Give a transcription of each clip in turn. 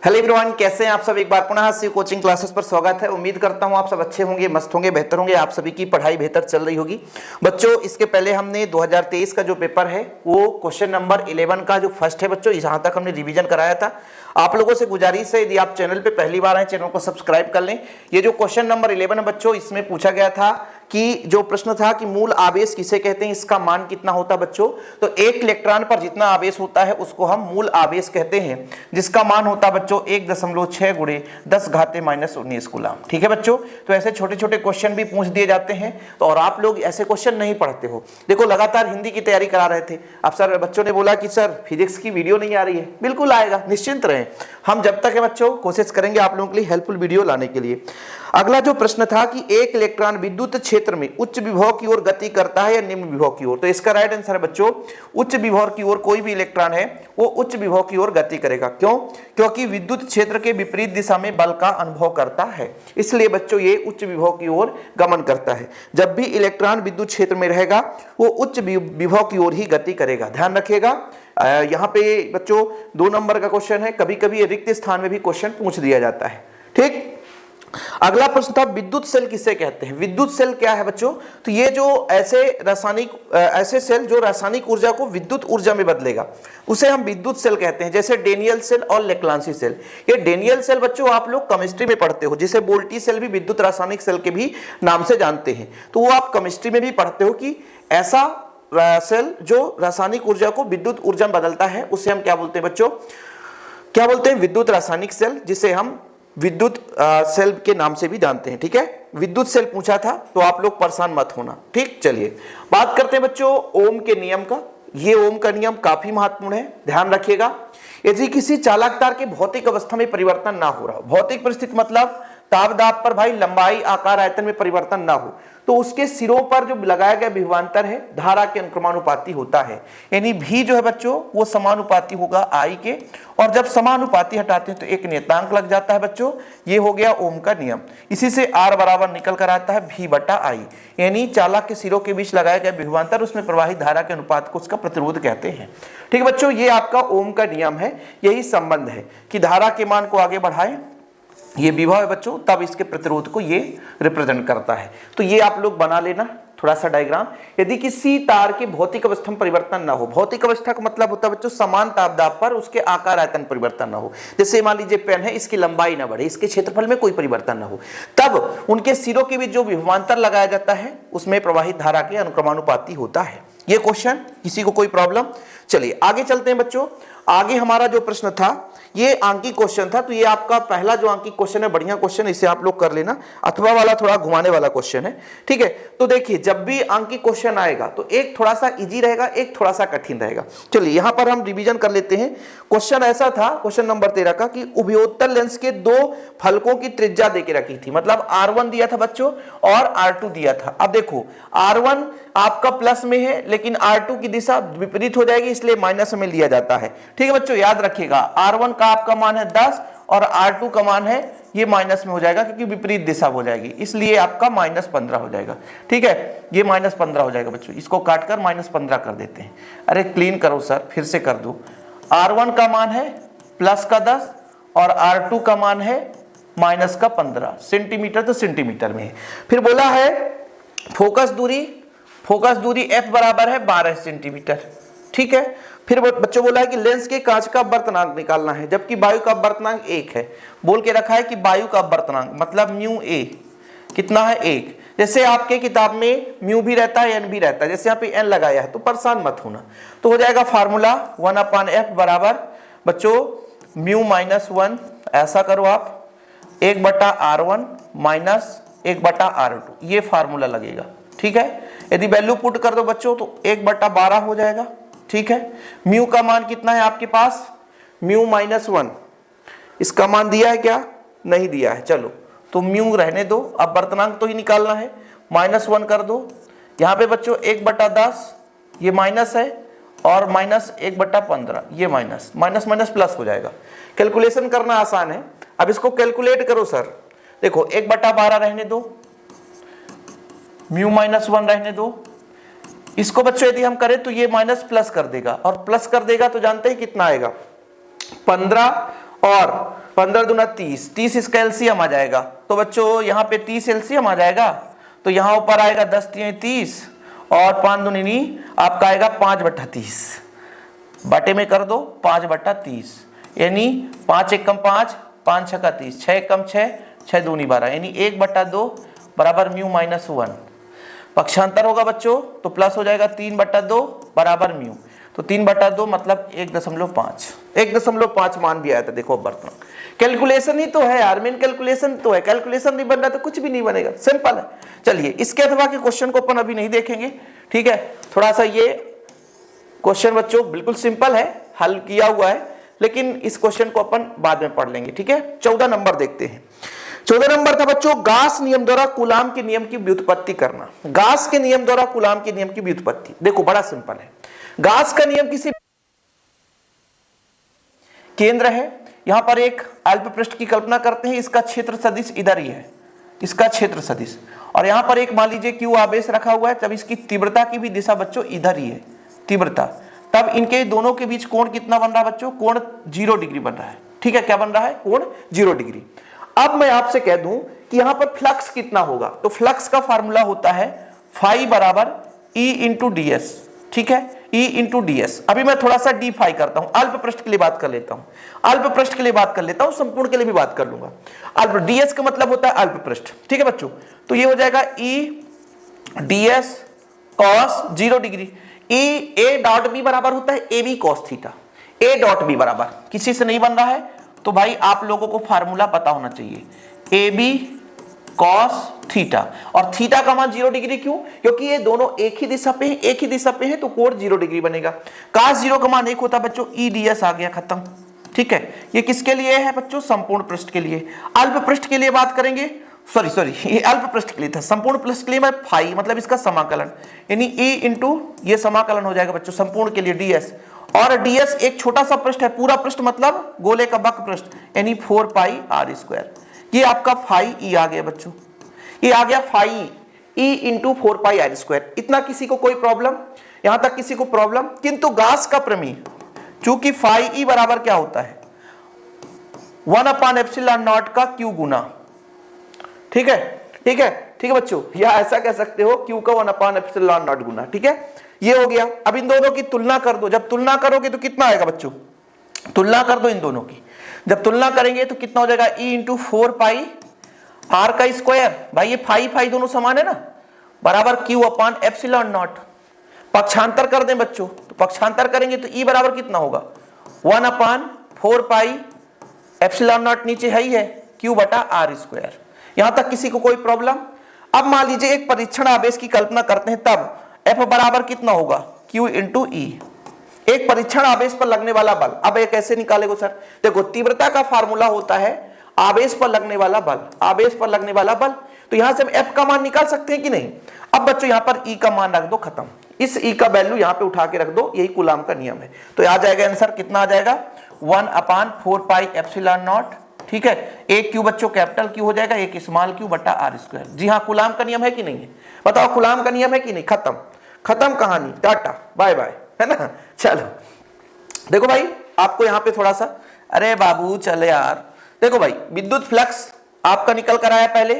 Hello everyone, कैसे हैं आप सब। एक बार पुनः शिव कोचिंग क्लासेस पर स्वागत है। उम्मीद करता हूं आप सब अच्छे होंगे, मस्त होंगे, बेहतर होंगे। आप सभी की पढ़ाई बेहतर चल रही होगी। बच्चों, इसके पहले हमने 2023 का जो पेपर है वो क्वेश्चन नंबर 11 का जो फर्स्ट है बच्चों, जहां तक हमने रिवीजन कराया था। आप लोगों से गुजारिश है, यदि आप चैनल पे पहली बार आए, चैनल को सब्सक्राइब कर लें। ये जो क्वेश्चन नंबर 11 है बच्चों, इसमें पूछा गया था कि जो प्रश्न था कि मूल आवेश किसे कहते हैं, इसका मान कितना होता है बच्चों। तो एक इलेक्ट्रॉन पर जितना आवेश होता है उसको हम मूल आवेश कहते हैं, जिसका मान होता है बच्चों 1.6 गुणे 10⁻⁻19 कूलम। ठीक है बच्चों, तो ऐसे छोटे छोटे क्वेश्चन भी पूछ दिए जाते हैं। तो और आप लोग ऐसे क्वेश्चन नहीं पढ़ते हो। देखो, लगातार हिंदी की तैयारी करा रहे थे। अब सर बच्चों ने बोला कि सर फिजिक्स की वीडियो नहीं आ रही है। बिल्कुल आएगा, निश्चिंत रहें। हम जब तक है बच्चों कोशिश करेंगे आप लोगों के लिए हेल्पफुल वीडियो लाने के लिए। अगला जो प्रश्न था कि एक इलेक्ट्रॉन विद्युत क्षेत्र में उच्च विभव की ओर गति करता है या निम्न विभव की ओर। तो इसका राइट आंसर है बच्चों उच्च विभव की ओर। कोई भी इलेक्ट्रॉन है वो उच्च विभव की ओर गति करेगा। क्यों? क्योंकि विद्युत क्षेत्र के विपरीत दिशा में बल का अनुभव करता है, इसलिए बच्चों ये उच्च विभव की ओर गमन करता है। जब भी इलेक्ट्रॉन विद्युत क्षेत्र में रहेगा वो उच्च विभव की ओर ही गति करेगा। ध्यान रखिएगा। यहाँ पे बच्चों 2 नंबर का क्वेश्चन है। कभी कभी रिक्त स्थान में भी क्वेश्चन पूछ दिया जाता है। ठीक, अगला प्रश्न था विद्युत सेल किसे कहते हैं। विद्युत सेल क्या है बच्चों? तो ये जो ऐसे सेल जो रासायनिक ऊर्जा को विद्युत ऊर्जा में बदलेगा उसे हम विद्युत सेल कहते हैं। जैसे डेनियल सेल और लेक्लांसी सेल। ये डेनियल सेल बच्चों आप लोग केमिस्ट्री में पढ़ते हो, जिसे बोल्टी सेल भी विद्युत रासायनिक सेल के भी नाम से जानते हैं। तो वो आप केमिस्ट्री में भी पढ़ते हो कि ऐसा सेल जो रासायनिक ऊर्जा को विद्युत ऊर्जा में बदलता है उसे हम क्या बोलते हैं बच्चों? क्या बोलते हैं? विद्युत रासायनिक सेल, जिसे हम विद्युत सेल के नाम से भी जानते हैं। ठीक है, विद्युत सेल पूछा था तो आप लोग परेशान मत होना। ठीक, चलिए बात करते हैं बच्चों ओम के नियम का। ये ओम का नियम काफी महत्वपूर्ण है, ध्यान रखिएगा। यदि किसी चालक तार के भौतिक अवस्था में परिवर्तन ना हो रहा, भौतिक परिस्थिति मतलब ताप दाब पर भाई लंबाई आकार आयतन में परिवर्तन ना हो, तो उसके सिरों पर जो लगाया गया विभवांतर है धारा के अनुक्रमानुपाती होता है। यानी भी जो है बच्चों वो समानुपाती होगा आई के, और जब समानुपाती हटाते हैं तो एक नियतांक लग जाता है बच्चों। ये हो गया ओम का नियम। इसी से R बराबर निकल कर आता है V/I, यानी चालक के सिरों के बीच लगाया गया विभवांतर, उसमें प्रवाहित धारा के अनुपात को उसका प्रतिरोध कहते हैं। ठीक है बच्चों, ये आपका ओम का नियम है। यही संबंध है कि धारा के मान को आगे बढ़ाएं, ये विभव है बच्चों, तब इसके प्रतिरोध को ये रिप्रेजेंट करता है। तो ये आप लोग बना लेना थोड़ा सा डायग्राम। यदि किसी तार के भौतिक अवस्था में परिवर्तन ना हो, भौतिक अवस्था का मतलब होता है बच्चों समान ताप दाब पर उसके आकार आयतन परिवर्तन ना हो। जैसे मान लीजिए पेन है, इसकी लंबाई ना बढ़े, इसके क्षेत्रफल में कोई परिवर्तन ना हो, तब उनके सिरों के बीच जो विभवांतर लगाया जाता है उसमें प्रवाहित धारा के अनुक्रमानुपाती होता है। ये क्वेश्चन, किसी को कोई प्रॉब्लम? चलिए आगे चलते हैं बच्चों। आगे हमारा जो प्रश्न था ये आंकी क्वेश्चन था। तो ये आपका पहला जो आंकी क्वेश्चन है, बढ़िया क्वेश्चन, इसे आप लोग कर लेना। अथवा वाला थोड़ा घुमाने वाला क्वेश्चन है। ठीक है, तो देखिए जब भी आंकी क्वेश्चन आएगा तो एक थोड़ा सा इजी रहेगा, एक थोड़ा सा कठिन रहेगा। चलिए यहाँ पर हम रिवीजन कर लेते हैं। क्वेश्चन ऐसा था, क्वेश्चन नंबर 13 का, कि उभयोत्तल लेंस के 2 फलकों की त्रिज्या देके रखी थी। मतलब R1 दिया था बच्चों और R2 दिया था। अब देखो R1 आपका प्लस में है, लेकिन R2 की दिशा विपरीत हो जाएगी, इसलिए माइनस में लिया जाता है। ठीक है बच्चों, याद रखिएगा R1 का आपका मान है 10 और R2 का मान है ये माइनस में हो जाएगा, क्योंकि विपरीत दिशा हो जाएगी, इसलिए आपका -15 हो जाएगा। ठीक है, ये -15 हो जाएगा बच्चों। इसको काटकर -15 कर देते हैं। अरे क्लीन करो सर, फिर से कर दो। R1 का मान है प्लस का 10 और R2 का मान है माइनस का 15। सेंटीमीटर तो सेंटीमीटर में है। फिर बोला है फोकस दूरी F बराबर है 12 सेंटीमीटर। ठीक है, फिर बच्चों बोला है कि लेंस के कांच का अपवर्तनांक निकालना है, जबकि वायु का अपवर्तनांक 1 है। बोल के रखा है कि वायु का अपवर्तनांक मतलब म्यू ए कितना है 1। जैसे आपके किताब में म्यू भी रहता है, एन भी रहता है, जैसे यहाँ पे एन लगाया है, तो परेशान मत होना। तो हो जाएगा फार्मूला 1/f बराबर बच्चों म्यू -1, ऐसा करो आप, 1/R1 माइनस 1/R2, ये फार्मूला लगेगा। ठीक है, यदि वैल्यू पुट कर दो बच्चों तो 1/12 हो जाएगा। ठीक है, म्यू का मान कितना है आपके पास? म्यू -1। इसका मान दिया है क्या? नहीं दिया है। चलो तो म्यू रहने दो, अब वर्तनांक तो ही निकालना है। -1 कर दो। यहाँ पे बच्चों 1/10 ये माइनस है और -1/15 ये माइनस माइनस प्लस हो जाएगा। कैलकुलेशन करना आसान है। अब इसको कैलकुलेट करो सर। देखो 1/12 रहने दो, म्यू -1 रहने दो, इसको बच्चों यदि हम करें तो ये माइनस प्लस कर देगा, और प्लस कर देगा तो जानते हैं कितना आएगा 15 और 15 दूना 30, 30 इसका एलसीएम आ जाएगा। तो बच्चों यहाँ पे 30 एलसीएम आ जाएगा, तो यहाँ ऊपर आएगा 10 3 30 और 5 दूनी आपका आएगा 5/30, बटे में कर दो 5/30, यानी 5 एकम 5, 5 छक्का 30, 6 एकम 6, 6 दूनी 12, यानी 1/2 बराबर म्यू माइनस 1। पक्षांतर होगा बच्चों तो प्लस हो जाएगा 3/2 बराबर म्यू, तो 3/2 मतलब 1.5, 1.5 मान भी आया था। देखो बर्तन कैलकुलेशन ही तो है यार, मेन कैलकुलेशन तो है, कैलकुलेशन नहीं बन रहा तो कुछ भी नहीं बनेगा, सिंपल है। चलिए इसके अथवा के क्वेश्चन को अपन अभी नहीं देखेंगे, ठीक है। थोड़ा सा ये क्वेश्चन बच्चों बिल्कुल सिंपल है, हल किया हुआ है, लेकिन इस क्वेश्चन को अपन बाद में पढ़ लेंगे, ठीक है। 14 नंबर देखते हैं। 14 नंबर था बच्चों, गास नियम द्वारा कूलाम के नियम की व्युत्पत्ति करना। गास के नियम द्वारा कूलाम के नियम की व्युत्पत्ति, देखो बड़ा सिंपल है। गास का नियम किसी केंद्र है, यहां पर एक अल्प पृष्ठ की कल्पना करते हैं, इसका क्षेत्र सदिश इधर ही है, इसका क्षेत्र सदिश, और यहां पर एक मान लीजिए क्यू आवेश रखा हुआ है, तब इसकी तीव्रता की भी दिशा बच्चों इधर ही है, तीव्रता, तब इनके दोनों के बीच कोण कितना बन रहा है बच्चों, कोण 0 डिग्री बन रहा है, ठीक है। क्या बन रहा है, कोण 0 डिग्री। अब मैं आपसे कह दूं कि यहां पर फ्लक्स कितना होगा, तो फ्लक्स का फार्मूला होता है फाई बराबर ई इंटू डी एस, ठीक है, E इंटू डी एस। अभी मैं थोड़ा सा डीफाई करता हूं, अल्प पृष्ठ के लिए बात कर लेता हूं, अल्प पृष्ठ के लिए बात कर लेता हूं, संपूर्ण के लिए भी बात कर लूंगा। अल्प डीएस का मतलब होता है अल्प पृष्ठ, ठीक है बच्चों। तो ये हो जाएगा E ds cos 0 degree, A dot B बराबर होता है A B cos theta, A dot B बराबर, किसी से नहीं बन रहा है तो भाई आप लोगों को फार्मूला पता होना चाहिए, ए बी cos थीटा, और थीटा का मान 0 डिग्री क्यों, क्योंकि ये दोनों एक ही दिशा पे हैं, एक ही दिशा पे हैं, तो कोण 0 डिग्री बनेगा। cos 0 का मान 1 होता है बच्चों, ई ds आ गया, खत्म, ठीक है। ये किसके लिए है बच्चों, संपूर्ण पृष्ठ के लिए। अल्प पृष्ठ के लिए बात करेंगे, सॉरी ये अल्प पृष्ठ के लिए था, संपूर्ण पृष्ठ के लिए मैं फाई मतलब इसका समाकलन, यानी ई इंटू ये समाकलन हो जाएगा बच्चों संपूर्ण के लिए ds, और ds एक छोटा सा पृष्ठ है, पूरा पृष्ठ मतलब गोले का वक्र पृष्ठ, यानी 4 पाई r स्क्वायर। ये आपका फाई ई आ गया बच्चों, ये आ गया फाई ई इंटू 4 पाई r स्क्वायर। इतना किसी को कोई प्रॉब्लम, यहां तक किसी को प्रॉब्लम, किंतु गास का प्रमेय, चूंकि फाई ई बराबर क्या होता है 1/ε0 का क्यू गुना, ठीक है, ठीक है, ठीक है बच्चों, या ऐसा कह सकते हो क्यू का 1/ε0 गुना, ठीक है। ये हो गया। अब इन दोनों की तुलना कर दो, जब तुलना करोगे तो कितना आएगा बच्चों, तुलना कर दो इन दोनों की, जब तुलना करेंगे तो कितना हो जाएगा, ई इंटू 4 पाई आर का स्क्वायर, भाई ये फाई फाई दोनों समान है ना, बराबर क्यू अपान ε0। पक्षांतर कर दें बच्चों, तो पक्षांतर करेंगे तो ई बराबर कितना होगा 1/4 पाई ε0 नीचे है ही है, क्यू बटा आर स्क्वायर। यहां तक किसी को कोई प्रॉब्लम। अब मान लीजिए एक परीक्षण आवेश की कल्पना करते हैं, तब एफ बराबर कितना होगा, क्यू इंटू ई, एक परीक्षण आवेश पर लगने वाला बल। अब ये कैसे निकालेगा सर, देखो तीव्रता का फार्मूला होता है आवेश पर लगने वाला बल, आवेश पर लगने वाला बल, तो यहां से हम एफ का मान निकाल सकते हैं कि नहीं। अब बच्चों यहां पर ई का मान रख दो, खत्म, इस ई का वैल्यू यहां पे उठा के रख दो, यही कूलाम का नियम है। तो आ जाएगा आंसर, कितना आ जाएगा 1/4 पाई ε0, ठीक है। एक क्यू बच्चों कैपिटल क्यू हो जाएगा, एक स्मॉल क्यू बटा आर स्क्वायर। जी हाँ, कूलाम का नियम है कि नहीं है, बताओ कूलाम का नियम है कि नहीं। खत्म, खत्म कहानी, टाटा बाय बाय, है ना। चलो देखो भाई, आपको यहाँ पे थोड़ा सा, अरे बाबू चले यार, देखो भाई विद्युत फ्लक्स आपका निकल कर आया पहले,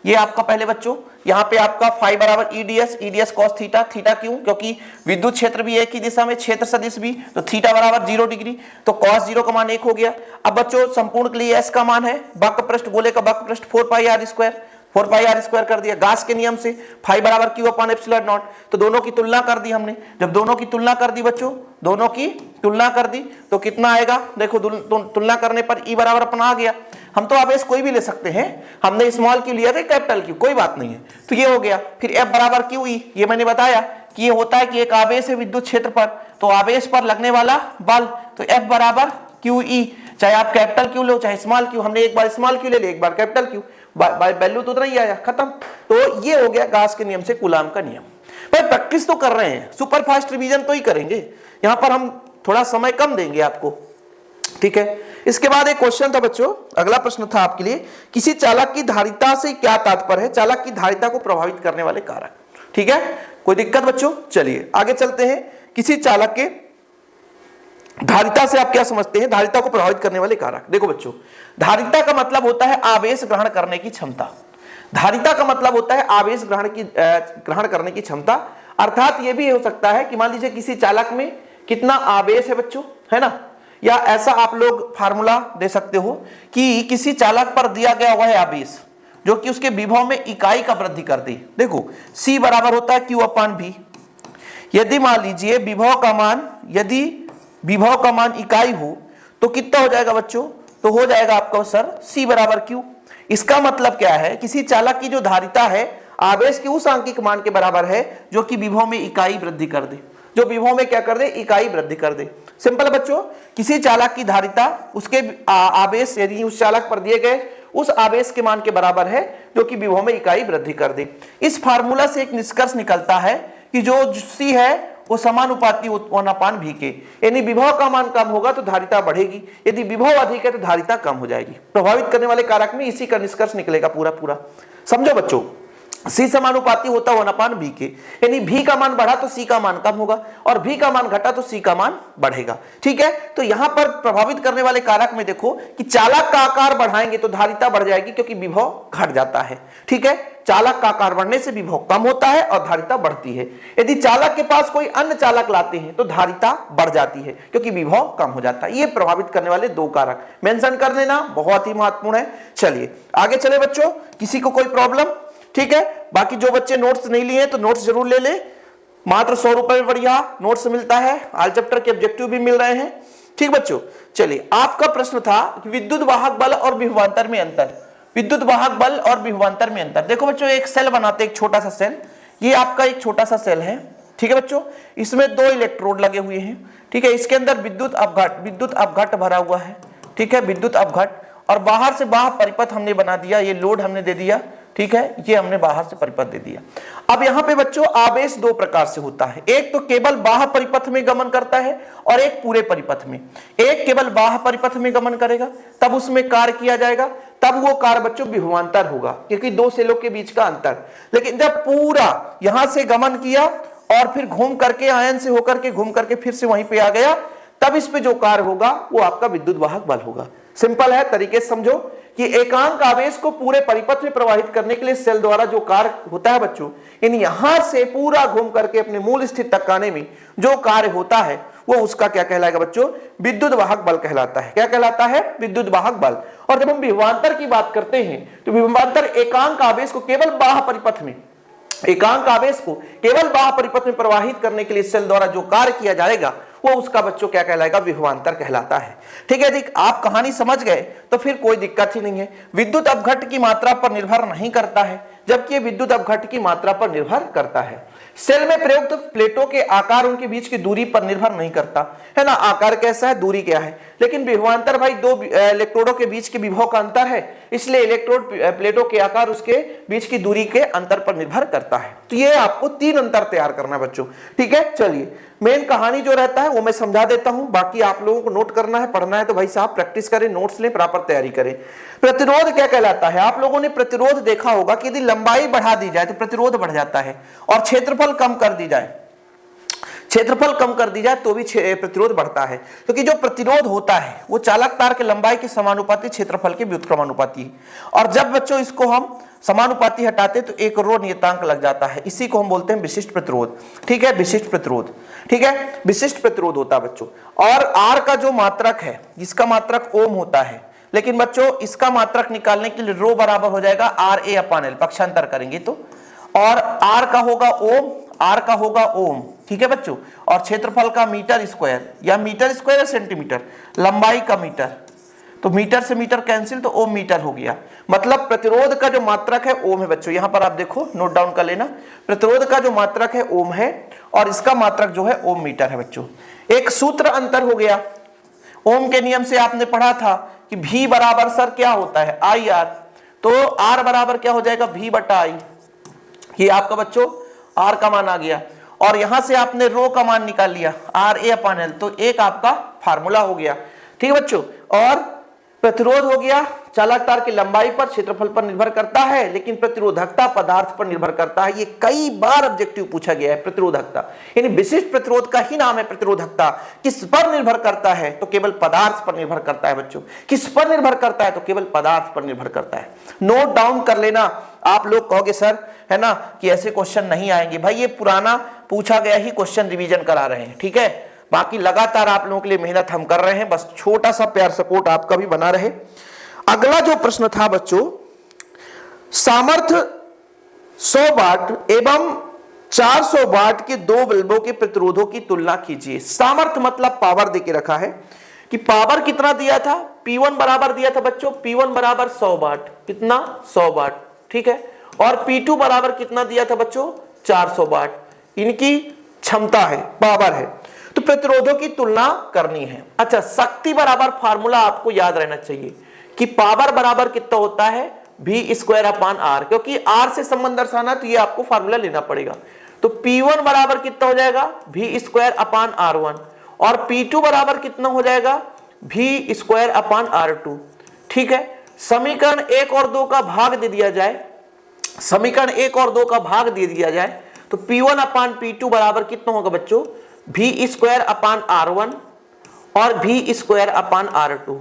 ये आपका पहले बच्चों, यहाँ पे आपका फाई बराबर ईडीएस कॉस थीटा, थीटा क्यों, क्योंकि विद्युत क्षेत्र भी एक ही दिशा में, क्षेत्र सदिश भी, तो थीटा बराबर 0 डिग्री, तो कॉस 0 का मान 1 हो गया। अब बच्चों संपूर्ण के लिए एस का मान है, वक्र पृष्ठ, गोले का वक्र पृष्ठ 4 pi R square, 4 pi R square कर दिया। गास के नियम से फाई बराबर क्यू अपान ε0, तो दोनों की तुलना कर दी हमने। जब दोनों की तुलना कर दी बच्चों, दोनों की तुलना कर दी तो कितना आएगा, देखो तुलना करने पर ई बराबर अपना आ गया। हम तो आवेश कोई भी ले सकते हैं, हमने स्मॉल क्यू लिया था, कैपिटल क्यू, कोई बात नहीं है, तो ये हो गया। फिर एफ बराबर क्यू ई, ये मैंने बताया कि ये होता है कि एक आवेश है विद्युत क्षेत्र पर, तो आवेश पर लगने वाला बल, तो एफ बराबर क्यू ई, चाहे आप कैपिटल क्यू लो चाहे स्मॉल क्यू, हमने एक बार स्मॉल क्यू ले लिया, एक बार कैपिटल क्यू, वैल्यू तो उतना ही आया, खत्म। तो ये हो गया गास के नियम से कूलाम का नियम। भाई प्रैक्टिस तो कर रहे हैं, सुपर फास्ट रिवीजन तो ही करेंगे, यहां पर हम थोड़ा समय कम देंगे आपको, ठीक है। इसके बाद एक क्वेश्चन था बच्चों, अगला प्रश्न था आपके लिए, किसी चालक की धारिता से क्या तात्पर्य है, चालक की धारिता को प्रभावित करने वाले कारक, ठीक है। कोई दिक्कत बच्चों, चलिए आगे चलते हैं। किसी चालक के धारिता से आप क्या समझते हैं? धारिता को प्रभावित करने वाले कारक। देखो बच्चों, धारिता का मतलब होता है आवेश ग्रहण करने की क्षमता। धारिता का मतलब होता है आवेश ग्रहण करने की क्षमता। अर्थात यह भी हो सकता है कि मान लीजिए किसी चालक में कितना आवेश है बच्चों, है ना, या ऐसा आप लोग फार्मूला दे सकते हो कि किसी चालक पर दिया गया हुआ है आवेश जो कि उसके विभव में इकाई का वृद्धि कर दे। देखो C बराबर होता है Q/V। यदि मान लीजिए विभव का मान इकाई हो तो कितना हो जाएगा बच्चों? तो हो जाएगा आपका सर C बराबर Q। इसका मतलब क्या है? किसी चालक की जो धारिता है आवेश के उस आंकिक मान के बराबर है जो कि विभव में इकाई वृद्धि कर दे, जो विभव में क्या कर दे? इकाई वृद्धि कर दे। सिंपल बच्चों, किसी चालक की धारिता उसके आवेश यदि उस चालक पर दिए गए उस आवेश के मान के बराबर है जो कि विभव में इकाई वृद्धि कर दे। इस फार्मूला से एक निष्कर्ष निकलता है कि जो C है वो समानुपाती 1/V के, यानी विभव का मान कम होगा तो धारिता बढ़ेगी, यदि विभव अधिक है तो धारिता कम हो जाएगी। प्रभावित करने वाले कारक में इसी का निष्कर्ष निकलेगा पूरा। समझो बच्चों, C समानुपाती होता 1/V के, यानी V का मान बढ़ा तो C का मान कम होगा और V का मान घटा तो C का मान बढ़ेगा। ठीक है, तो यहां पर प्रभावित करने वाले कारक में देखो कि चालक का आकार बढ़ाएंगे तो धारिता बढ़ जाएगी क्योंकि विभव घट जाता है। ठीक है, चालक का आकार बढ़ने से विभव कम होता है और धारिता बढ़ती है। यदि चालक के पास कोई अन्य चालक लाते हैं तो धारिता बढ़ जाती है क्योंकि विभव कम हो जाता है। ये प्रभावित करने वाले दो कारक मेंशन कर लेना, बहुत ही महत्वपूर्ण है। चलिए आगे चले बच्चों, किसी को कोई प्रॉब्लम? ठीक है, बाकी जो बच्चे नोट्स नहीं लिए तो नोट्स जरूर ले ले, मात्र 100 रुपए में बढ़िया नोट्स मिलता है, ऑल चैप्टर के ऑब्जेक्टिव भी मिल रहे हैं। ठीक बच्चों, चलिए आपका प्रश्न था कि विद्युत वाहक बल और विभवांतर में अंतर। विद्युत वाहक बल और विभवांतर में अंतर। देखो बच्चों, एक सेल बनाते, एक छोटा सा सेल, ये आपका एक छोटा सा सेल है। ठीक है बच्चों, इसमें 2 इलेक्ट्रोड लगे हुए हैं। ठीक है, इसके अंदर विद्युत अपघट भरा हुआ है। ठीक है, विद्युत अपघट, और बाहर से बाह्य परिपथ हमने बना दिया, ये लोड हमने दे दिया। ठीक है, ये हमने बाहर से परिपथ दे दिया। अब यहां पे बच्चों आवेश 2 प्रकार से होता है, एक तो केवल बाह्य परिपथ में गमन करता है और एक पूरे परिपथ में। एक केवल बाह्य परिपथ में गमन करेगा तब उसमें कार्य किया जाएगा, तब वो कार्य बच्चों विभवांतर होगा क्योंकि 2 सेलों के बीच का अंतर। लेकिन जब पूरा यहां से गमन किया और फिर घूम करके आयन से होकर के घूम करके फिर से वहीं पे आ गया, तब इस पे जो कार्य होगा वो आपका विद्युत वाहक बल होगा। सिंपल है, तरीके से समझो कि एकांक आवेश को पूरे परिपथ में प्रवाहित करने के लिए सेल द्वारा जो कार्य होता है बच्चों, इन यहां से पूरा घूम करके अपने मूल स्थिति तक आने में जो कार्य होता है वो उसका क्या कहलाएगा बच्चों? विद्युत वाहक बल कहलाता है। क्या कहलाता है? विद्युत वाहक बल। और जब हम विभवांतर की बात करते हैं तो विभवांतर एकांक आवेश को केवल बाह्य परिपथ में, एकांक आवेश को केवल बाह्य परिपथ में प्रवाहित करने के लिए सेल द्वारा जो कार्य किया जाएगा वो उसका बच्चों क्या कहलाएगा? विभवांतर कहलाता है। ठीक है, यदि आप कहानी समझ गए तो फिर कोई दिक्कत ही नहीं है। विद्युत अपघट की मात्रा पर निर्भर नहीं करता है, जबकि विद्युत अपघट की मात्रा पर निर्भर करता है। सेल में प्रयुक्त प्लेटों के आकार उनके बीच की दूरी पर निर्भर नहीं करता है ना, आकार कैसा है, दूरी क्या है। लेकिन विभवांतर भाई 2 इलेक्ट्रोडों के बीच के विभव का अंतर है, इसलिए इलेक्ट्रोड प्लेटों के आकार उसके बीच की दूरी के अंतर पर निर्भर करता है। तो ये आपको 3 अंतर तैयार करना है बच्चों। ठीक है, चलिए मेन कहानी जो रहता है वो मैं समझा देता हूं, बाकी आप लोगों को नोट करना है, पढ़ना है तो भाई साहब प्रैक्टिस करें, नोट्स लें, प्रॉपर तैयारी करें। प्रतिरोध क्या कहलाता है? आप लोगों ने प्रतिरोध देखा होगा कि यदि लंबाई बढ़ा दी जाए तो प्रतिरोध बढ़ जाता है, और क्षेत्रफल कम कर दी जाए, क्षेत्रफल कम कर दी जाए तो भी प्रतिरोध बढ़ता है। क्योंकि जो प्रतिरोध होता है वो चालक तार के लंबाई के समानुपाती क्षेत्रफल के व्युत्क्रमानुपाती है, और जब बच्चों इसको हम समानुपाती हटाते तो एक रो नियतांक लग जाता है, इसी को हम बोलते हैं विशिष्ट प्रतिरोध। ठीक है, विशिष्ट प्रतिरोध। ठीक है, विशिष्ट प्रतिरोध होता है बच्चों। और आर का जो मात्रक है, जिसका मात्रक ओम होता है, लेकिन बच्चों इसका मात्रक निकालने के लिए रो बराबर हो जाएगा RA/L, पक्षांतर करेंगे तो, और आर का होगा ओम, आर का होगा ओम। ठीक है बच्चों, और क्षेत्रफल का मीटर स्क्वायर, या मीटर स्क्वायर या सेंटीमीटर, लंबाई का मीटर, तो मीटर से मीटर कैंसिल तो ओम मीटर हो गया। मतलब प्रतिरोध का जो मात्रक है ओम है बच्चों, यहां पर आप देखो नोट डाउन कर लेना, प्रतिरोध का जो मात्रक है ओम है और इसका मात्रक जो है ओम मीटर है बच्चों। एक सूत्र अंतर हो गया, ओम के नियम से आपने पढ़ा था कि V बराबर सर क्या होता है? IR, तो R बराबर क्या हो जाएगा? V/I। ये आपका बच्चों R का मान आ गया, और यहां से आपने रो का मान निकाल लिया RA/L, तो एक आपका फार्मूला हो गया। ठीक है बच्चों, और प्रतिरोध हो गया, चालक तार की लंबाई पर, क्षेत्रफल पर निर्भर करता है, लेकिन प्रतिरोधकता पदार्थ पर निर्भर करता है। ये कई बार ऑब्जेक्टिव पूछा गया है। प्रतिरोधकता यानी विशिष्ट प्रतिरोध का ही नाम है प्रतिरोधकता। किस पर निर्भर करता है? तो केवल पदार्थ पर निर्भर करता है बच्चों। किस पर निर्भर करता है? तो केवल पदार्थ पर निर्भर करता है। नोट डाउन कर लेना। आप लोग कहोगे सर है ना कि ऐसे क्वेश्चन नहीं आएंगे। भाई ये पुराना पूछा गया ही क्वेश्चन रिवीजन करा रहे हैं, ठीक है। बाकी लगातार आप लोगों के लिए मेहनत हम कर रहे हैं, बस छोटा सा प्यार सपोर्ट आपका भी बना रहे। अगला जो प्रश्न था बच्चों, सामर्थ्य 100 वाट एवं 400 वाट के दो बल्बों के प्रतिरोधों की तुलना कीजिए। सामर्थ्य मतलब पावर देके रखा है कि पावर कितना दिया था, P1 बराबर दिया था बच्चों, P1 बराबर 100 वाट। कितना? 100 वाट, ठीक है। और P2 बराबर कितना दिया था बच्चों? 400 वाट। इनकी क्षमता है, पावर है, तो प्रतिरोधों की तुलना करनी है। अच्छा, शक्ति बराबर फार्मूला आपको याद रहना चाहिए कि पावर बराबर कितना होता है, V²/R, क्योंकि R से संबंध दर्शाना तो ये आपको फार्मूला लेना पड़ेगा। तो P1 बराबर कितना हो जाएगा, V²/R1, और P2 बराबर कितना हो जाएगा, V²/R2, ठीक है। समीकरण 1 और 2 का भाग दे दिया जाए, समीकरण 1 और 2 का भाग दे दिया जाए तो P1/P2 बराबर कितना होगा बच्चों, V²/R1 और V²/R2,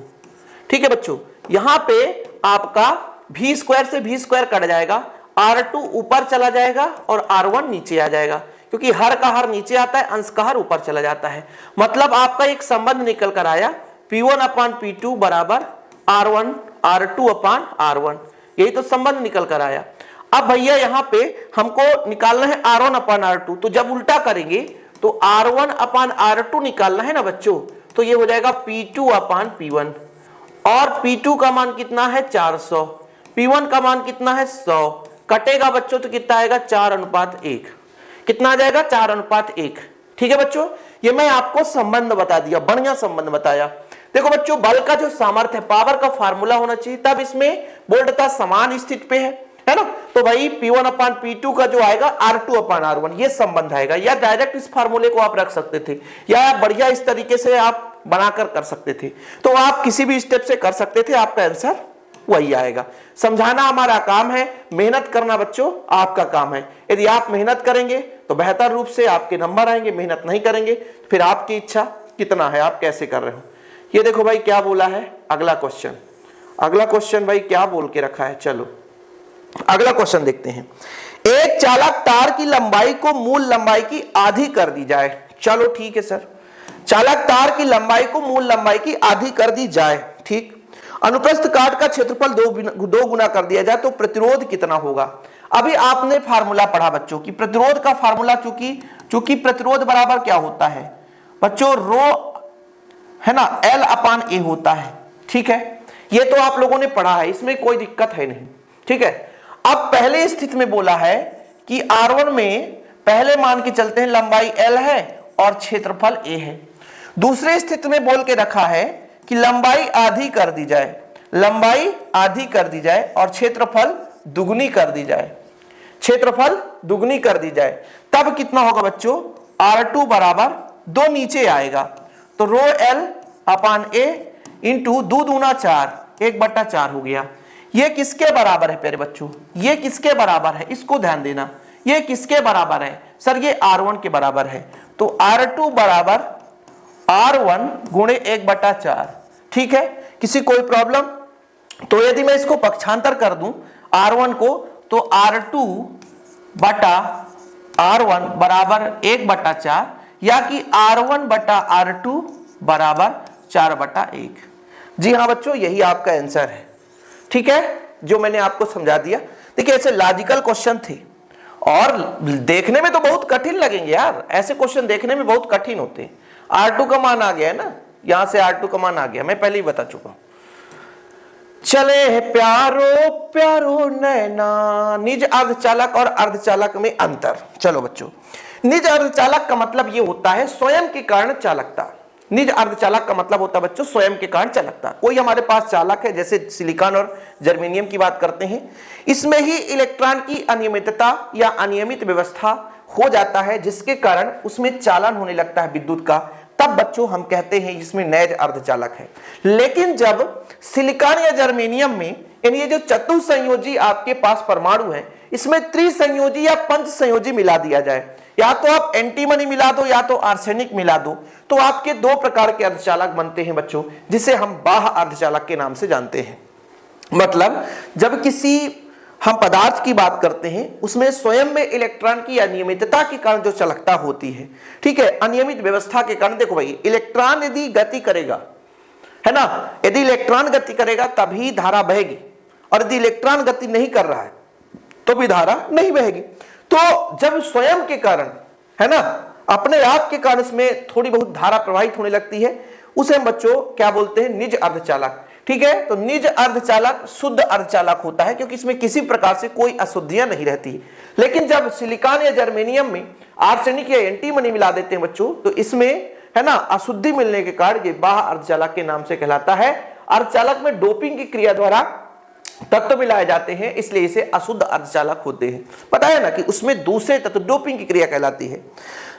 ठीक है बच्चों। यहां पे आपका V² से V² कट जाएगा, R2 ऊपर चला जाएगा और R1 नीचे आ जाएगा, क्योंकि हर का हर नीचे आता है, अंश का हर ऊपर चला जाता है। मतलब आपका एक संबंध निकल कर आया, P1/P2 बराबर R1/R2/R1, यही तो संबंध निकल कर आया। अब भैया यहां पे हमको निकालना है R1/R2, तो जब उल्टा करेंगे तो R1/R2 निकालना है ना बच्चों, तो ये हो जाएगा P2/P1, और P2 का मान कितना है 400, P1 का मान कितना है 100, कटेगा बच्चों तो कितना आएगा 4:1। कितना आ जाएगा 4:1, ठीक है बच्चों। ये मैं आपको संबंध बता दिया, बढ़िया संबंध बताया। देखो बच्चों, बल का जो सामर्थ्य है, पावर का फार्मूला होना चाहिए, तब इसमें वोल्टता समान स्थिति पे है ना। तो भाई P1/P2 का जो आएगा R2/R1, ये संबंध आएगा। या डायरेक्ट इस फार्मूले को आप रख सकते थे, या बढ़िया इस तरीके से आप बनाकर कर सकते थे, तो आप किसी भी स्टेप से कर सकते थे, आपका आंसर वही आएगा। समझाना हमारा काम है, मेहनत करना बच्चों आपका काम है। यदि आप मेहनत करेंगे तो बेहतर रूप से आपके नंबर आएंगे, मेहनत नहीं करेंगे फिर आपकी इच्छा कितना है, आप कैसे कर रहे हो। ये देखो भाई क्या बोला है, अगला क्वेश्चन, अगला क्वेश्चन भाई क्या बोल के रखा है। चलो अगला क्वेश्चन देखते हैं। एक चालक तार की लंबाई को मूल लंबाई की आधी कर दी जाए। चलो ठीक है सर, चालक तार की लंबाई को मूल लंबाई की आधी कर दी जाए, ठीक। अनुप्रस्थ काट का क्षेत्रफल दो गुना कर दिया जाए तो प्रतिरोध कितना होगा। अभी आपने फार्मूला पढ़ा बच्चों की प्रतिरोध का फार्मूला, चूंकि प्रतिरोध बराबर क्या होता है बच्चों, रो है ना L/A होता है, ठीक है। ये तो आप लोगों ने पढ़ा है, इसमें कोई दिक्कत है नहीं, ठीक है। अब पहले स्थिति में बोला है कि R1 में पहले मान के चलते हैं लंबाई L है और क्षेत्रफल A है। दूसरे स्थिति में बोल के रखा है कि लंबाई आधी कर दी जाए, लंबाई आधी कर दी जाए और क्षेत्रफल दुगनी कर दी जाए, क्षेत्रफल दुगनी कर दी जाए। तब कितना होगा बच्चों, R2 बराबर 2 नीचे आएगा तो रो L/A इंटू 2 दूना 4, 1/4 हो गया। ये किसके बराबर है प्यारे बच्चों, ये किसके बराबर है, इसको ध्यान देना। ये किसके बराबर है सर, ये R1 के बराबर है। तो R2 बराबर R1 गुणे 1/4, ठीक है। किसी कोई प्रॉब्लम? तो यदि मैं इसको पक्षांतर कर दूं R1 को, तो R2/R1 बराबर 1/4, या कि R1/R2 बराबर 4/1। जी हाँ बच्चों, यही आपका आंसर है, ठीक है, जो मैंने आपको समझा दिया। देखिए ऐसे लॉजिकल क्वेश्चन थे और देखने में तो बहुत कठिन लगेंगे यार, ऐसे क्वेश्चन देखने में बहुत कठिन होते हैं। R2 का मान आ गया है ना, यहां से R2 का मान आ गया, मैं पहले ही बता चुका हूं। चले प्यारो प्यारो नैना, निज अर्धचालक और अर्धचालक में अंतर। चलो बच्चों, निज अर्धचालक का मतलब ये होता है स्वयं के कारण चालकता। निज अर्धचालक का मतलब होता है बच्चों स्वयं के कारण चालकता। कोई हमारे पास चालक है, जैसे सिलिकॉन और जर्मेनियम की बात करते हैं, इसमें ही इलेक्ट्रॉन की अनियमितता या अनियमित व्यवस्था हो जाता है, जिसके कारण उसमें चालन होने लगता है विद्युत का, तब बच्चों हम कहते हैं इसमें नैज अर्धचालक है। लेकिन जब सिलिकॉन या जर्मेनियम में यानी ये जो चतुसंयोजी आपके पास परमाणु है, इसमें त्रिसंयोजी या पंच संयोजी मिला दिया जाए, या तो आप एंटीमनी मिला दो या तो आर्सेनिक मिला दो, तो आपके दो प्रकार के अर्धचालक बनते हैं बच्चों, जिसे हम बाह्य अर्धचालक के नाम से जानते हैं। मतलब जब किसी हम पदार्थ की बात करते हैं उसमें स्वयं में इलेक्ट्रॉन की अनियमितता के कारण जो चालकता होती है, ठीक है, अनियमित व्यवस्था के कारण, देखो भाई इलेक्ट्रॉन यदि गति करेगा, है ना, यदि इलेक्ट्रॉन गति करेगा तभी धारा बहेगी, और यदि इलेक्ट्रॉन गति नहीं कर रहा है तो भी धारा नहीं बहेगी। तो जब स्वयं के कारण, है ना, अपने आप के कारण इसमें थोड़ी बहुत धारा प्रवाहित होने लगती है, उसे हम बच्चों क्या बोलते हैं, निज अर्धचालक। ठीक है, तो निज अर्धचालक शुद्ध अर्धचालक होता है क्योंकि इसमें किसी प्रकार से कोई अशुद्धियां नहीं रहती। लेकिन जब सिलिकॉन या जर्मेनियम में आर्सेनिक या एंटीमनी मिला देते हैं बच्चों, तो इसमें, है ना, अशुद्धि मिलने के कारण ये बाह्य अर्धचालक के नाम से कहलाता है। अर्धचालक में डोपिंग की क्रिया द्वारा तत्व मिलाए जाते हैं, इसलिए इसे अशुद्ध अर्धचालक होते हैं। पता है ना कि उसमें दूसरे तत्व डोपिंग की क्रिया कहलाती है।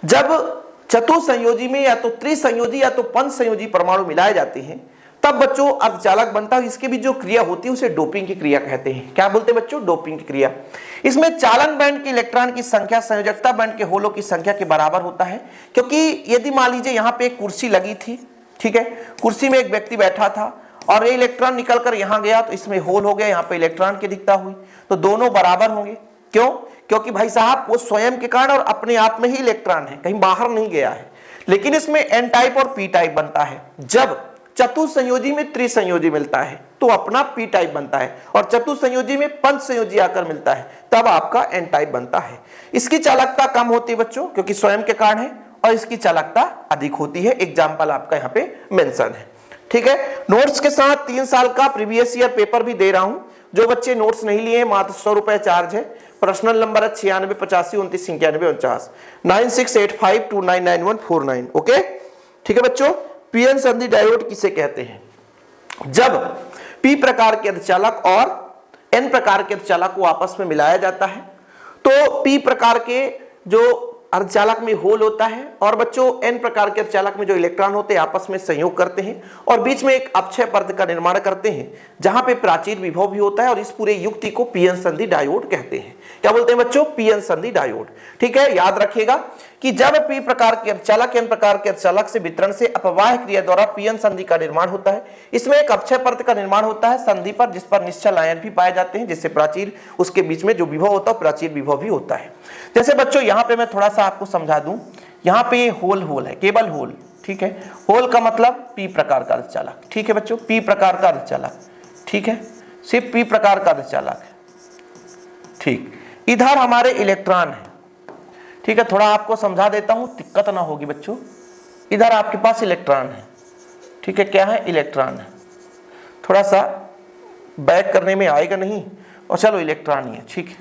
जब चतुसंयोजी में या तो त्रिसंयोजी या तो पंच संयोजी परमाणु मिलाए जाते हैं तब बच्चों अर्धचालक बनता है। इसकी भी जो क्रिया होती है उसे डोपिंग की क्रिया कहते हैं। क्या बोलते हैं बच्चों, डोपिंग की क्रिया। इसमें चालन बैंड के इलेक्ट्रॉन की संख्या संयोजकता बैंड के होलों की संख्या के बराबर होता है, क्योंकि यदि मान लीजिए यहाँ पे एक कुर्सी लगी थी, ठीक है, कुर्सी में एक व्यक्ति बैठा था और ये इलेक्ट्रॉन निकलकर यहाँ गया तो इसमें होल हो गया, यहाँ पे इलेक्ट्रॉन की दिखता हुई, तो दोनों बराबर होंगे। क्यों? क्योंकि भाई साहब वो स्वयं के कारण और अपने आप में ही इलेक्ट्रॉन है, कहीं बाहर नहीं गया है। लेकिन इसमें एन टाइप और पी टाइप बनता है। जब चतुसंयोजी में त्रिसंयोजी मिलता है तो अपना पी टाइप बनता है, और चतुसंयोजी में पंच संयोजी आकर मिलता है तब आपका एन टाइप बनता है। इसकी चालकता कम होती है बच्चों क्योंकि स्वयं के कारण है, और इसकी चालकता अधिक होती है। एग्जाम्पल आपका यहाँ पे मेंशन है। ठीक है, नोट्स के साथ 3 साल का प्रीवियस ईयर पेपर भी दे रहा हूं। जो बच्चे नोट्स नहीं लिए मात्र 100 रुपए चार्ज है। पर्सनल नंबर है 96 85 29 91 49 9685299149। ओके, ठीक है बच्चों। पीएन संधि डायोड किसे कहते हैं? जब पी प्रकार के अर्धचालक और एन प्रकार के अर्धचालक को आपस में मिलाया जाता है तो पी प्रकार के जो अर्धचालक में होल होता है, और बच्चों एन प्रकार के अर्धचालक में जो इलेक्ट्रॉन होते हैं आपस में संयोग करते हैं और बीच में एक अपक्षय पर्त का निर्माण करते हैं जहां पे प्राचीर विभव भी होता है, और इस पूरे युक्ति को पीएन संधि डायोड कहते हैं। क्या बोलते हैं बच्चों? पीएन संधि डायोड। ठीक है, याद रखिएगा कि जब पी प्रकार के अर्धचालक एन प्रकार के अर्धचालक से वितरण से अपवाह क्रिया द्वारा पीएन संधि का निर्माण होता है। इसमें एक अपक्षय पर्त का निर्माण होता है संधि पर, जिस पर निश्चल आयन भी पाए जाते हैं, जिससे प्राचीर उसके बीच में जो विभव होता है प्राचीर विभव भी होता है। जैसे बच्चों यहाँ पे मैं थोड़ा सा आपको समझा दूं, यहाँ पे ये होल है, केवल होल। ठीक है, होल का मतलब पी प्रकार का अर्धचालक। ठीक है बच्चों, पी प्रकार का अर्धचालक। ठीक है, सिर्फ पी प्रकार का अर्धचालक है। ठीक, इधर हमारे इलेक्ट्रॉन है। ठीक है, थोड़ा आपको समझा देता हूं, दिक्कत ना होगी बच्चों। इधर आपके पास इलेक्ट्रॉन है। ठीक है, क्या है? इलेक्ट्रॉन है। थोड़ा सा बैक करने में आएगा नहीं, और चलो इलेक्ट्रॉन ही है। ठीक है,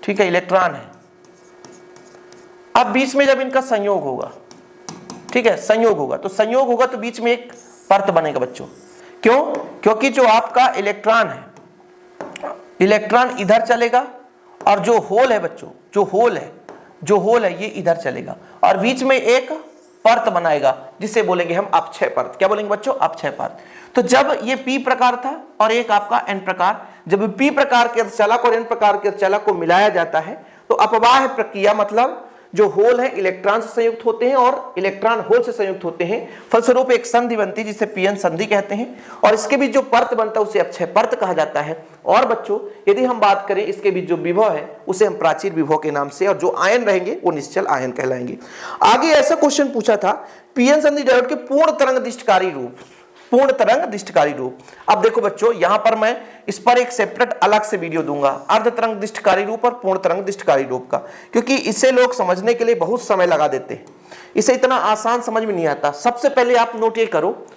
ठीक है, इलेक्ट्रॉन है। अब बीच में जब इनका संयोग होगा, ठीक है, संयोग होगा तो बीच में एक परत बनेगा बच्चों। क्यों? क्योंकि जो आपका इलेक्ट्रॉन है, इलेक्ट्रॉन इधर चलेगा, और जो होल है बच्चों, जो होल है ये इधर चलेगा, और बीच में एक परत बनाएगा जिसे बोलेंगे हम अपक्षय परत। क्या बोलेंगे बच्चों? अपक्षय परत। तो जब ये पी प्रकार था और एक आपका एन प्रकार, जब पी प्रकार के अर्धचालक और एन प्रकार के अर्धचालक को मिलाया जाता है तो अपवाह प्रक्रिया, मतलब जो होल है इलेक्ट्रॉन से संयुक्त होते हैं और इलेक्ट्रॉन होल से संयुक्त होते हैं, फलस्वरूप एक संधि बनती है जिसे पीएन संधि कहते हैं, और इसके बीच जो परत बनता है उसे अपक्षय परत कहा जाता है। और बच्चों यदि हम बात करें इसके बीच जो विभव है उसे हम प्राचीर विभव के नाम से, और जो आयन रहेंगे वो निश्चल आयन कहलाएंगे। आगे ऐसा क्वेश्चन पूछा था, पीएन संधि डायोड के पूर्ण तरंगदिष्टकारी रूप, पूर्ण तरंगदिष्टकारी रूप। अब देखो बच्चों, यहां पर मैं इस पर एक सेपरेट अलग से वीडियो दूंगा, अर्ध तरंगदिष्टकारी रूप और पूर्ण तरंगदिष्टकारी रूप का, क्योंकि इसे लोग समझने के लिए बहुत समय लगा देते हैं। इसे इतना आसान समझ में नहीं आता। सबसे पहले आप नोट ये करो,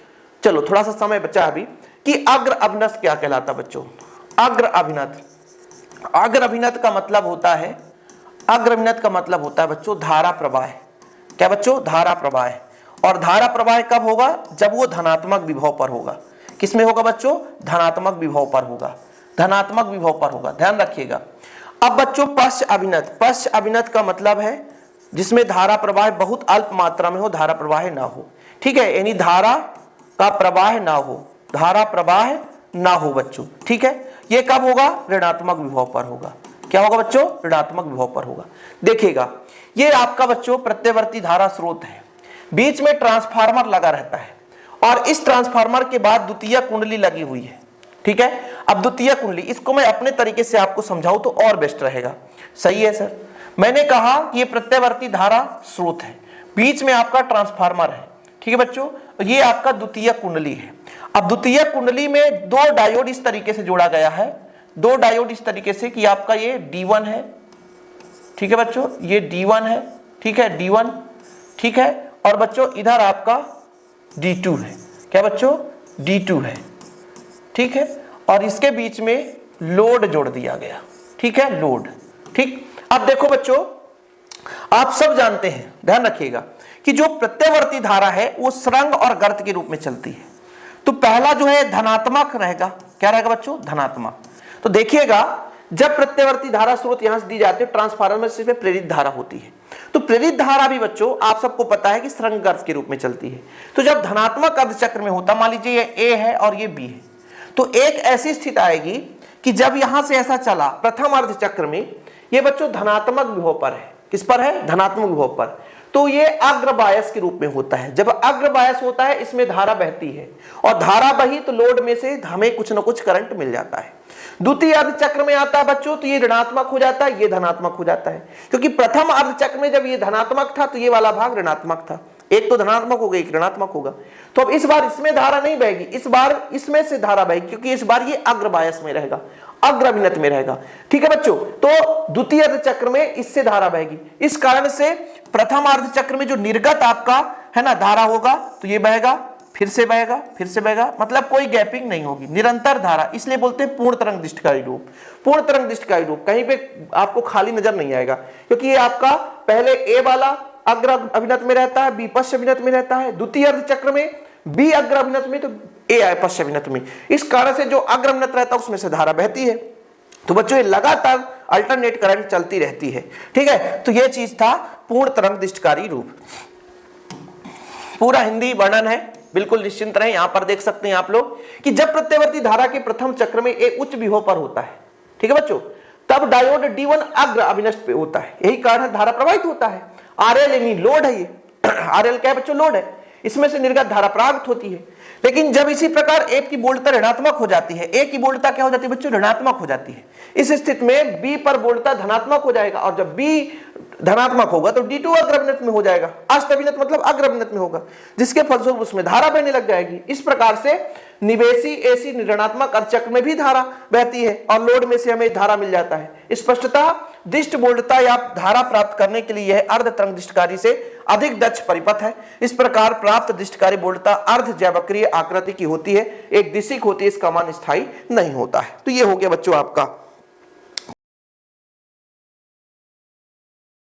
चलो थोड़ा सा समय बचा अभी, कि अग्र अभिनत क्या कहलाता बच्चों? अग्र अभिनत, अग्र अभिनत का मतलब होता है, अग्र अभिनत का मतलब होता है बच्चों धारा प्रवाह। क्या बच्चों? धारा प्रवाह। और धारा प्रवाह कब होगा? जब वो धनात्मक विभव पर होगा। किसमें होगा बच्चों? धनात्मक विभव पर होगा, धनात्मक विभव पर होगा, ध्यान रखिएगा। अब बच्चों पश्च अभिनत, पश्च अभिनत का मतलब है जिसमें धारा प्रवाह बहुत अल्प मात्रा में हो, धारा प्रवाह ना हो। ठीक है, यानी धारा का प्रवाह ना हो, धारा प्रवाह ना हो बच्चों। ठीक है, ये कब होगा? ऋणात्मक विभव पर होगा। क्या होगा बच्चों? ऋणात्मक विभव पर होगा। देखिएगा, ये आपका बच्चों प्रत्यवर्ती धारा स्रोत है, बीच में ट्रांसफार्मर लगा रहता है और इस ट्रांसफार्मर के बाद द्वितीय कुंडली लगी हुई है। ठीक है, अब द्वितीय कुंडली, इसको मैं अपने तरीके से आपको समझाऊं तो और बेस्ट रहेगा। सही है सर, मैंने कहा कि ये प्रत्यवर्ती धारा स्रोत है, बीच में आपका ट्रांसफार्मर है। ठीक है बच्चों, ये आपका द्वितीय कुंडली है। अब द्वितीय कुंडली में दो डायोड इस तरीके से जोड़ा गया है, दो डायोड इस तरीके से कि आपका ये D1 है। ठीक है बच्चों, ये D1 है। ठीक है, D1। ठीक है, और बच्चों इधर आपका D2 है। क्या बच्चों? D2 है। ठीक है, और इसके बीच में लोड जोड़ दिया गया। ठीक है, लोड। ठीक, अब देखो बच्चों, आप सब जानते हैं, ध्यान रखिएगा कि जो प्रत्यवर्ती धारा है वो सुरंग और गर्त के रूप में चलती है। तो पहला जो है धनात्मक रहेगा। क्या रहेगा बच्चों? धनात्मक। तो देखिएगा, जब प्रत्यवर्ती धारा स्रोत यहां से दी जाती है, ट्रांसफार्मर से प्रेरित धारा होती है, तो प्रेरित धारा भी बच्चों आप सबको पता है कि सुरंग गर्त के रूप में चलती है। तो जब धनात्मक अर्धचक्र में होता, मान लीजिए ये A है और ये B है, तो एक ऐसी स्थिति आएगी कि जब यहां से ऐसा चला प्रथम अर्धचक्र में, ये बच्चों धनात्मक विभव पर है। किस पर है? धनात्मक विभव पर। तो ये अग्रबायस के रूप में होता है। जब अग्रबायस होता है, इसमें धारा बहती है और धारा बही तो लोड में से हमें कुछ ना कुछ करंट मिल जाता है। द्वितीय अर्धचक्र में आता है बच्चों, तो ये ऋणात्मक हो जाता है, ये धनात्मक हो जाता है, क्योंकि प्रथम अर्धचक्र में जब ये धनात्मक था तो ये वाला भाग ऋणात्मक था। एक तो धनात्मक होगा, एक ऋणात्मक होगा। तो अब इस बार इसमें धारा नहीं बहेगी, इस बार इसमें से धारा बहेगी, क्योंकि इस बार ये अग्रबायस में रहेगा, अग्रभिनत में रहेगा। ठीक है बच्चों, तो द्वितीय अर्धचक्र में इससे धारा बहेगी। इस कारण से प्रथम अर्धचक्र में जो निर्गत आपका है ना धारा होगा, तो ये बहेगा, फिर से बहेगा, फिर से बहेगा, मतलब कोई गैपिंग नहीं होगी, निरंतर धारा। इसलिए बोलते हैं पूर्ण तरंग दिष्टकारी रूप। पूर्ण तरंग दिष्टकारी रूप, कहीं पे आपको खाली नजर नहीं आएगा, क्योंकि ये आपका पहले ए वाला अग्र अभिनत में रहता है, बी पश्च अभिनत में रहता है, द्वितीय अर्धचक्र में बी अग्र अभिनत में, तो ए आए पश्च अभिनत में। इस कारण से जो अग्र अभिनत रहता है उसमें से धारा बहती है। तो बच्चों ये लगातार अल्टरनेट करंट चलती रहती है। ठीक है, तो ये चीज था पूर्ण तरंग दिष्टकारी रूप। पूरा हिंदी वर्णन है, बिल्कुल निश्चिंत रहें। यहां पर देख सकते हैं आप लोग कि जब प्रत्यवर्ती धारा के प्रथम चक्र में एक उच्च विभव पर होता है, ठीक है बच्चों, तब डायोड D1 अग्र अभिनष्ट पे होता है। यही कारण धारा प्रवाहित होता है। RL यानी लोड है, ये RL क्या है बच्चों? लोड है। इसमें से निर्गत धारा प्राप्त होती है। लेकिन जब इसी प्रकार A की बोल्टता ऋणात्मक हो जाती है, A की बोल्टता क्या हो जाती है बच्चों? ऋणात्मक हो जाती है। इस स्थिति में B पर बोल्टता धनात्मक हो जाएगा, और जब B धनात्मक होगा तो D2 अग्रभिनत में हो जाएगा, अष्टभिनत मतलब अग्रभिनत में होगा, जिसके फलस्वरूप उसमें धारा बहने लग जाएगी। इस प्रकार से निवेशी एसी ऋणात्मक अर्धचक्र में भी धारा बहती है और लोड में से हमें धारा मिल जाता है। स्पष्टतः दिष्ट बोल्टता या धारा प्राप्त करने के लिए यह अर्ध तरंग दिष्टकारी से अधिक दक्ष परिपथ है। इस प्रकार प्राप्त दिष्टकारी बोल्टता अर्ध जैवक्रिय आकृति की होती है, एक दिशिक होती है, इसका मान स्थायी नहीं होता है। तो ये हो गया बच्चों आपका